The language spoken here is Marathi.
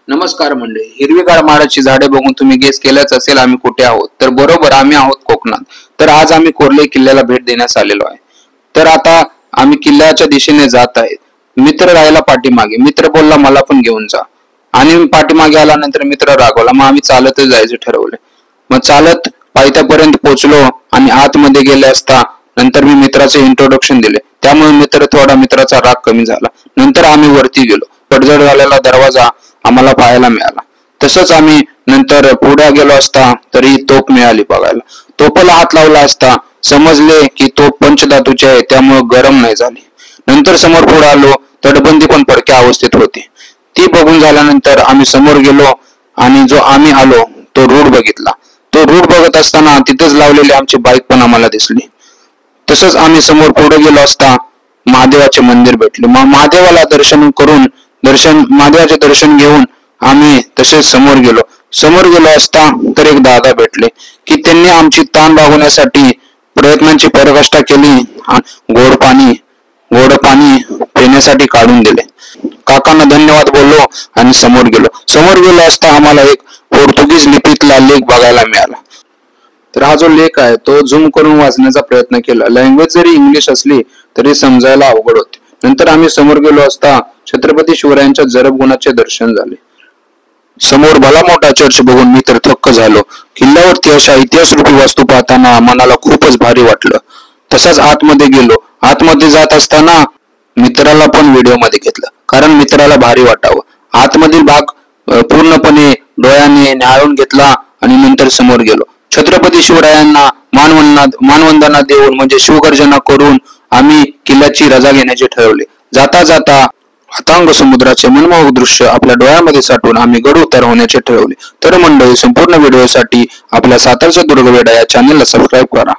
नमस्कार मंडळी, हिरवीगार माडाची झाडे बघून तुम्ही गेस केलंच असेल आम्ही कुठे आहोत. तर बरोबर, आम्ही आहोत कोकणात. तर आज आम्ही कोर्ले किल्ल्याला भेट देण्यास आलेलो आहे. तर आता आम्ही किल्ल्याच्या दिशेने जात आहे. मित्र राहिला पाठीमागे. मित्र बोलला मला पण घेऊन जा, आणि पाठीमागे आल्यानंतर मित्र रागवला. मग आम्ही चालतच जायचं ठरवलं. मग चालत पायथ्यापर्यंत पोहोचलो आणि आतमध्ये गेले असता नंतर मी मित्राचे इंट्रोडक्शन दिले. त्यामुळे मित्राचा राग कमी झाला. नंतर आम्ही वरती गेलो. पडझड झालेला दरवाजा आम्हाला पाहायला मिळाला. तसंच आम्ही नंतर पुढे गेलो असता तरी तोप मिळाली बघायला. तोपाला हात लावला असता समजले की तोप पंचधातूची आहे, त्यामुळे गरम नाही झाली. नंतर समोर पुढे आलो, तटबंदी पण पडक्या अवस्थेत होती. ती बघून झाल्यानंतर आम्ही समोर गेलो आणि जो आम्ही आलो तो रूट बघितला. तो रूट बघत असताना तिथेच लावलेली आमची बाईक पण आम्हाला दिसली. तसंच आम्ही समोर पुढे गेलो असता महादेवाचे मंदिर भेटले. मग महादेवाचे दर्शन घेऊन आम्ही तसेच समोर गेलो असता तर एक दादा भेटले की त्यांनी आमची ताण भागवण्यासाठी प्रयत्नांची पराकाष्ठा केली. गोड पाणी पिण्यासाठी काढून दिले. काकांना धन्यवाद बोललो आणि समोर गेलो असता आम्हाला एक पोर्तुगीज लिपीतला लेख बघायला मिळाला. तर हा जो लेख आहे तो झूम करून वाचण्याचा प्रयत्न केला. लँग्वेज जरी इंग्लिश असली तरी समजायला अवघड होते. नंतर आम्ही समोर गेलो असता छत्रपती शिवरायांच्या जरब गुणाचे दर्शन झाले. समोर भला मोठा चर्च बघून मी तर थक्क झालो. किल्ल्यावरती अशा इतिहासरूपी वस्तू पाहताना मनाला खूपच भारी वाटलं. तसंच आतमध्ये गेलो. आतमध्ये जात असताना मित्राला पण व्हिडिओ मध्ये घेतलं, कारण मित्राला भारी वाटावं. आतमधील भाग पूर्णपणे डोळ्याने न्याहाळून घेतला आणि नंतर समोर गेलो. छत्रपती शिवरायांना मानवंदना देऊन म्हणजे शिवगर्जना करून आम्ही किल्ल्याची रजा घेण्याचे ठरवले. जाता जाता अथांग समुद्राचे मनमोहक दृश्य आपल्या डोळ्यामध्ये साठवून आम्ही गड उतार होण्याचे ठरवले. तर मंडळी, संपूर्ण व्हिडिओसाठी आपल्या सातारचा दुर्गवेढा या चॅनलला सबस्क्राईब करा.